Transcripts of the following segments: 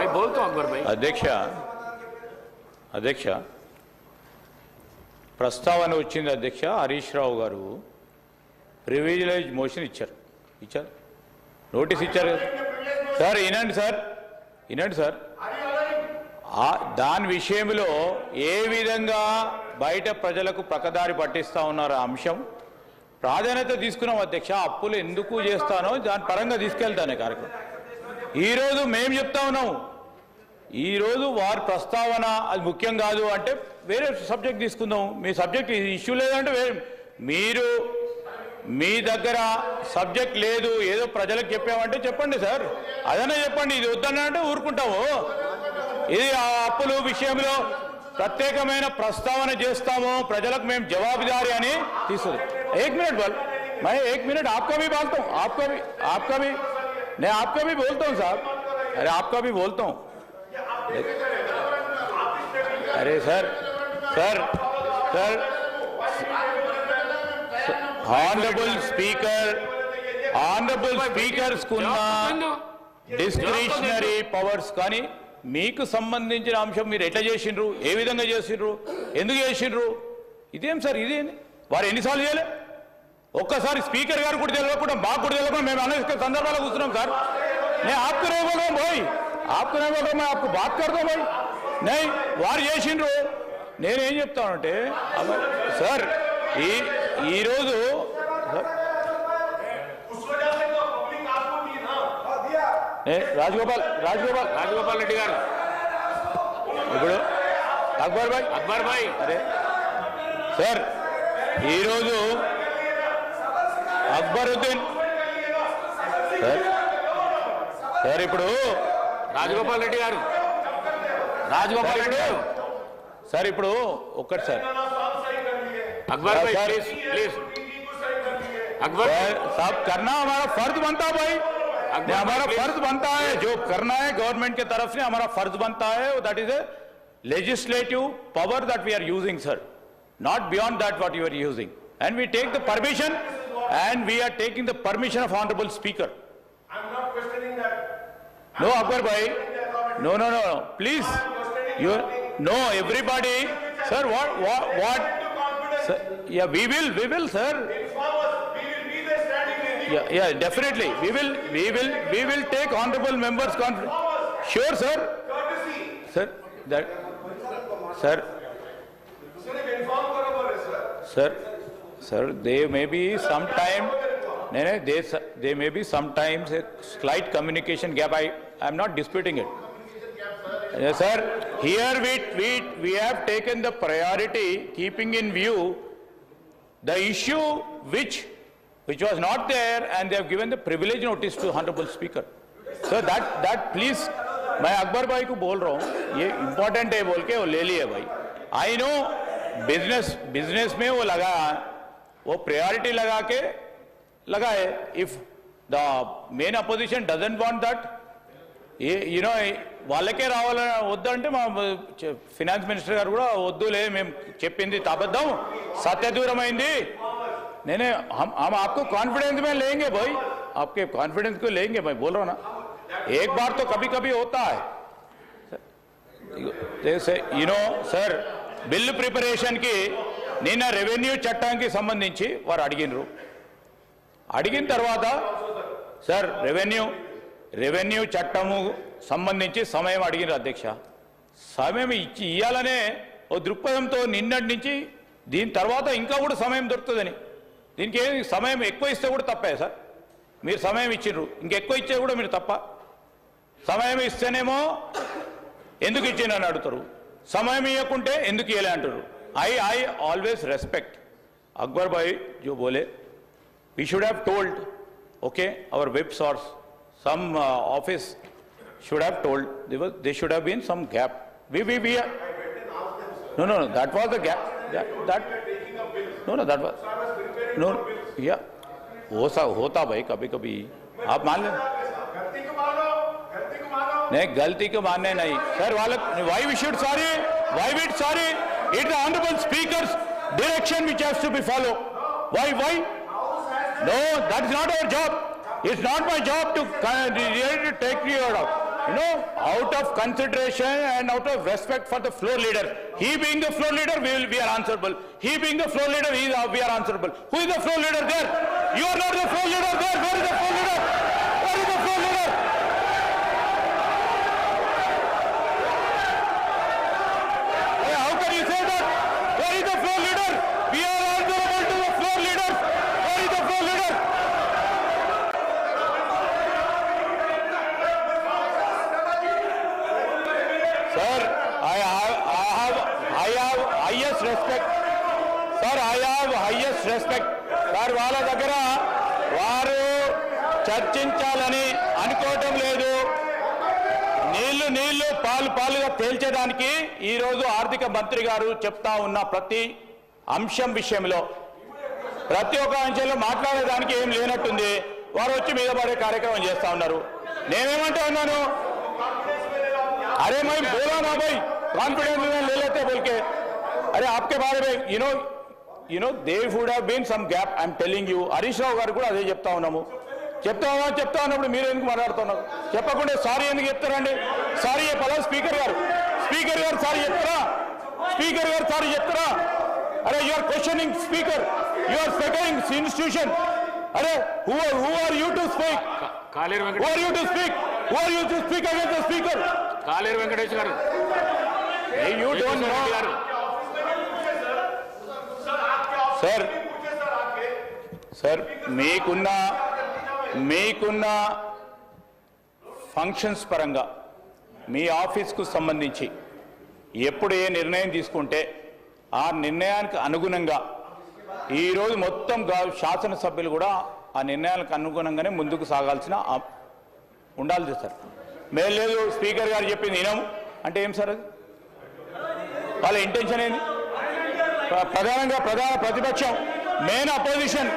भाई बोल तो अकबर भाई. అధ్యక్ష ప్రస్తావన వచ్చింది అధ్యక్ష. హరీష్ రావు గారు ప్రివిలేజ్ మోషన్ ఇచ్చారు నోటీస్ ఇచ్చారు సార్. వినండి సార్ దాని విషయంలో ఏ విధంగా బయట ప్రజలకు పక్కదారి పట్టిస్తా ఉన్నారు అంశం ప్రాధాన్యత తీసుకున్నాం అధ్యక్ష. అప్పులు ఎందుకు చేస్తానో దాని పరంగా తీసుకెళ్తాను కార్యక్రమం. ఈరోజు మేము చెప్తా ఉన్నాము, ఈరోజు వారి ప్రస్తావన అది ముఖ్యం కాదు అంటే వేరే సబ్జెక్ట్ తీసుకుందాం. మీ సబ్జెక్ట్ ఇష్యూ లేదంటే మీరు మీ దగ్గర సబ్జెక్ట్ లేదు, ఏదో ప్రజలకు చెప్పామంటే చెప్పండి సార్, అదనే చెప్పండి. ఇది వద్దన్నా అంటే ఊరుకుంటాము. ఇది ఆ అప్పుల విషయంలో ప్రత్యేకమైన ప్రస్తావన చేస్తాము, ప్రజలకు మేము జవాబుదారీ అని తీసుకుంది. एक मिनट बोल, मैं 1 मिनट आपका भी बोलता हूँ, आपका भी मैं आपका भी बोलता हूँ साहब. अरे आपका भी बोलता हूँ. अरे सर ऑनरेबल स्पीकर्स कुन्ना డిస్క్రిషనరీ పవర్స్ కానీ మీకు సంబంధించిన అంశం మీరు ఎట్లా చేసిండ్రు, ఏ విధంగా చేసిండ్రు, ఎందుకు చేసిండ్రు, ఇదేం సార్ ఇదేంది? వారు ఎన్నిసార్లు చేయలే? ఒక్కసారి స్పీకర్ గారు కూడా తెలియకుండా మాకు కూడా తెలియకుండా మేము అనేక సందర్భాలు కూర్చున్నాం సార్. నేను आपको नहीं बोल रहा हूं भाई, आपको नहीं बोल रहा, मैं आपको बात करता हूं भाई. नहीं వారు చేసిండ్రు. నేనేం చెప్తానంటే సార్ ఈరోజు రాజగోపాల్ రెడ్డి గారు ఇప్పుడు అక్బర్ భాయ్ అరే సార్ ఈరోజు అక్బరుద్దీన్ సార్ ఇప్పుడు రాజగోపాల్ రెడ్డి గారు సార్ ఇప్పుడు ఒక్కటి సార్ अकबर भाई प्लीज अकबर साहब करना हमारा फर्ज बनता है भाई, हमारा फर्ज बनता है जो करना है गवर्नमेंट के तरफ से हमारा फर्ज बनता है. That is a legislative power that we are using sir, not beyond that what you are using, and we take the permission and we are taking the permission of honorable speaker. I am not questioning that. No Akbar bhai, no please, you no everybody sir, what sir, yeah we will sir, yeah definitely we will take honorable members conference. Sure sir, that sir there may be sometime there may be sometimes a slight communication gap. I am not disputing it. Yes sir, here we have taken the priority keeping in view the issue which was not there, and they have given the privilege notice to honorable speaker. So that please मैं अकबर भाई को बोल रहा हूँ, ये important है बोल के वो ले लिए भाई. I know बिजनेस में वो लगा, वो प्रायोरिटी लगा के लगाए. If the main opposition doesn't want that, you know వాళ్ళకే రావాలని వద్దంటే మా ఫినాన్స్ మినిస్టర్ గారు కూడా వద్దులే మేము చెప్పింది అబద్ధం సత్యదూరమైంది. నేనే हम आपको कॉन्फिडेंस में लेंगे भाई, आपके कॉन्फिडेंस को लेंगे भाई, बोल रहा हूँ ना. एक बार तो कभी होता है जैसे यू नो सर, బిల్లు ప్రిపరేషన్కి నిన్న రెవెన్యూ చట్టానికి సంబంధించి వారు అడిగిన తర్వాత సార్ రెవెన్యూ చట్టము సంబంధించి సమయం అడిగినారు అధ్యక్ష. సమయం ఇవ్వాలనే ఓ దృక్పథంతో నిన్నటి నుంచి దీని తర్వాత ఇంకా కూడా సమయం దొరుకుతుందని, దీనికి సమయం ఎక్కువ ఇస్తే కూడా తప్పే సార్. మీరు సమయం ఇచ్చిండ్రు, ఇంకెక్కువ ఇచ్చే కూడా మీరు తప్ప. సమయం ఇస్తేనేమో ఎందుకు ఇచ్చిందని అడుగుతారు, సమయం ఇవ్వకుంటే ఎందుకు ఇవ్వలే అంటారు. I always respect Akbar bhai jo bole, we should have told, okay, our whip source, some office should have told, there should have been some gap. We no that was the gap, that no that was no yeah वो सा होता भाई कभी आप मान लें. नहीं गलती को मानने नहीं sir, why we should sorry, it's the honorable speaker's direction which has to be followed. Why no, that's not our job. It's not my job to take you out of, out of consideration and out of respect for the floor leader. He being the floor leader, we are answerable. He being the floor leader, we are answerable. Who is the floor leader there? You are not the floor leader there. Where is the floor leader? Where is the floor leader? Hey, how can you say that? Where is the floor leader? We are answerable to the floor leader. Where is the floor leader? Sir, I have highest respect. Sir, I have highest respect. Sir, వాళ్ళ దగ్గర వారు చర్చించాలని అనుకోవటం లేదు. నీళ్లు పాలుగా తేల్చేదానికి ఈ రోజు ఆర్థిక మంత్రి గారు చెప్తా ఉన్న ప్రతి అంశం విషయంలో ప్రతి ఒక్క అంశంలో మాట్లాడేదానికి ఏం లేనట్టుంది. వారు వచ్చి మీద పడే కార్యక్రమం చేస్తా ఉన్నారు. నేనేమంటా ఉన్నాను, अरे मैं बोला ना भाई कॉन्फिडेंस में ले लेते बोल के. अरे आपके बारे में you know there would have been some gap. I'm telling you. Harish Rao గారు కూడా అదే చెప్తా ఉన్నాము. చెప్తా ఉన్నప్పుడు మీరు ఎందుకు మాట్లాడుతున్నారు? చెప్పకుండా సారీ ఎందుకు చెప్తారండి? సారీ చెప్పాలా స్పీకర్ గారు సారీ చెప్తారా? స్పీకర్ గారు సారీ చెప్తారా? అరే you are questioning speaker, you are seconding institution. అరే who are you to speak? కాలేరు Who are you to speak? Who are you to speak against the speaker? కాలేరు వెంకటేష్ గారు. You don't know. సార్ మీకున్న functions పరంగా మీ ఆఫీస్కు సంబంధించి ఎప్పుడు ఏ నిర్ణయం తీసుకుంటే ఆ నిర్ణయానికి అనుగుణంగా ఈరోజు మొత్తం శాసనసభ్యులు కూడా ఆ నిర్ణయాలకు అనుగుణంగానే ముందుకు సాగాల్సిన ఉండాలి సార్. మేము లేదు స్పీకర్ గారు చెప్పింది వినము అంటే ఏం సార్? అది వాళ్ళ ఇంటెన్షన్ ఏంది? ప్రధాన ప్రతిపక్షం మెయిన్ అపోజిషన్,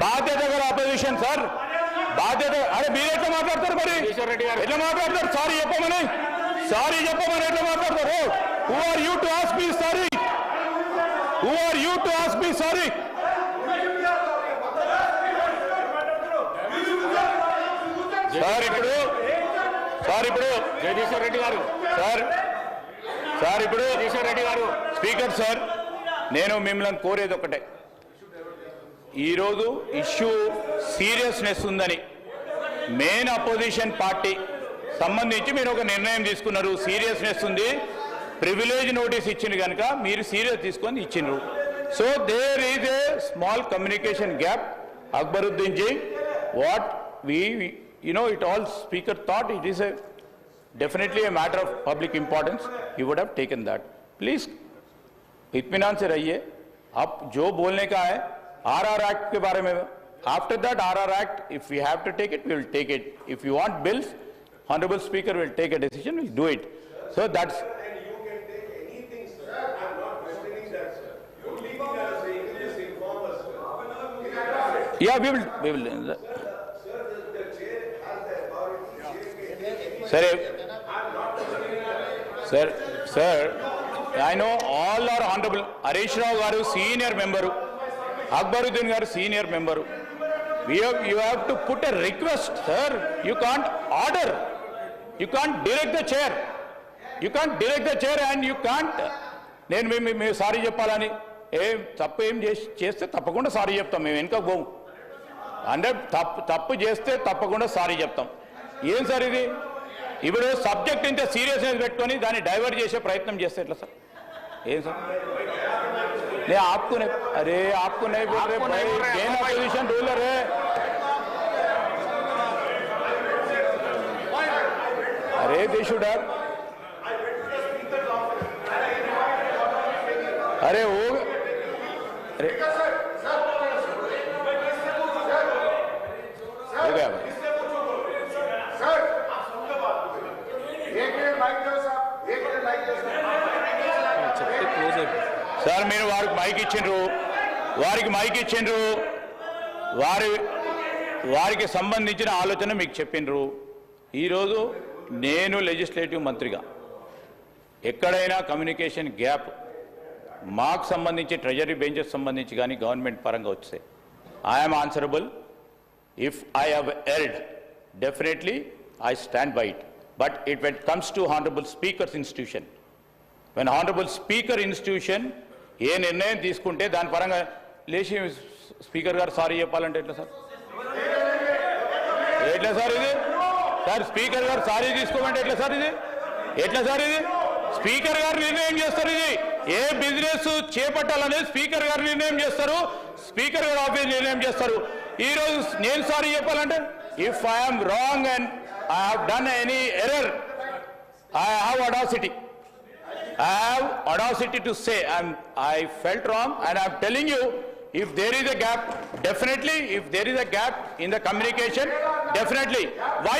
బాధ్యత గల అపోజిషన్ సార్. బాధ్యత. అరే మీరు ఎట్లా మాట్లాడతారు మరి? ఎట్లా మాట్లాడతారు? సారీ చెప్పమని ఎట్లా మాట్లాడతారు? Who are you to ask me sorry? Who are you to ask me sorry? Jagadishwar Reddy garu. Speaker sir, నేను మిమ్మల్ని కోరేది ఒకటే. ఈరోజు ఇష్యూ సీరియస్నెస్ ఉందని మెయిన్ అపోజిషన్ పార్టీ సంబంధించి మీరు ఒక నిర్ణయం తీసుకున్నారు. సీరియస్నెస్ ఉంది, ప్రివిలేజ్ నోటీస్ ఇచ్చింది కనుక మీరు సీరియస్ తీసుకొని ఇచ్చిండ్రు. So there is a small communication gap. Akbaruddin ji, what it all speaker thought it is definitely a matter of public importance. He would have taken that. Please इत्मीनान से रहिए. आप जो बोलने का है RR Act के बारे में, after that RR Act, if we have to take it, we will take it. If you want bills, Honorable Speaker will take a decision, we'll do it. So that's... Then you can take anything, sir. I'm not questioning that, sir. You leaving us saying, just inform us, sir. Yeah, we will. Sir, I know all are honorable. Harish Rao garu senior member, Akbaruddin garu senior member. You have to put a request, sir. You can't order. You can't direct the chair. And you can't. నేను మేము sorry చెప్పాలని తప్పు చేస్తే తప్పకుండా sorry చెప్తాం. మేము వెనుక పోము. అంటే తప్పు చేస్తే తప్పకుండా సారీ చెప్తాం. ఏం సార్ ఇది? ఇప్పుడు సబ్జెక్ట్ ఇంత సీరియస్నెస్ పెట్టుకొని దాన్ని డైవర్ట్ చేసే ప్రయత్నం చేస్తే ఎట్లా సార్? ఏం సార్? నేను आपको नहीं बोल रहे भाई, मेन अपोजिशन रूलर है. अरे दे शुड हैव. अरे हो गया भाई. సార్ మీరు వారికి మైక్ ఇచ్చిండ్రు, వారికి సంబంధించిన ఆలోచన మీకు చెప్పిండ్రు. ఈరోజు నేను లెజిస్లేటివ్ మంత్రిగా ఎక్కడైనా కమ్యూనికేషన్ గ్యాప్ మాకు సంబంధించి ట్రెజరీ బెంచెస్ సంబంధించి కానీ గవర్నమెంట్ పరంగా వస్తే I'm answerable. If I have erred, definitely I stand by it. but when it comes to Honorable Speaker's institution, when Honorable Speaker institution ఏ నిర్ణయం తీసుకుంటే దాని పరంగా లేచి స్పీకర్ గారు సారీ చెప్పాలంటే ఎట్లా సార్? ఎట్లా సార్ ఇది? సార్ స్పీకర్ గారు సారీ తీసుకోమంటే ఎట్లా సార్ ఇది? ఎట్లా సార్ ఇది? స్పీకర్ గారు నిర్ణయం చేస్తారు. ఇది ఏ బిజినెస్ చేపట్టాలనేది స్పీకర్ గారు నిర్ణయం చేస్తారు. స్పీకర్ గారు ఆఫీస్ నిర్ణయం చేస్తారు. ఈ రోజు నేను సారీ చెప్పాలంటే, if I'm wrong and I have done any error, I have audacity. I have audacity to say I felt wrong, and I'm telling you, if there is a gap, definitely, if there is a gap in the communication, definitely. Why,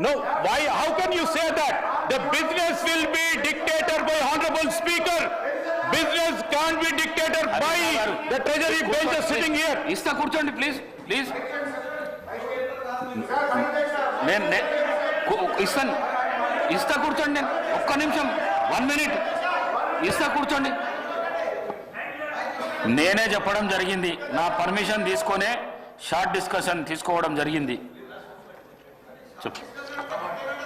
no, why, how can you say that? The business will be dictated by Honorable Speaker. Business can't be dictated by the treasury bench sitting here. ఇస్తా కూర్చోండి please please. ఇస్తా కూర్చోండి. నేను ఒక్క నిమిషం, 1 minute ఇస్తా కూర్చోండి. నేనే చెప్పడం జరిగింది, నా పర్మిషన్ తీసుకొనే షార్ట్ డిస్కషన్ తీసుకోవడం జరిగింది. చెప్పు.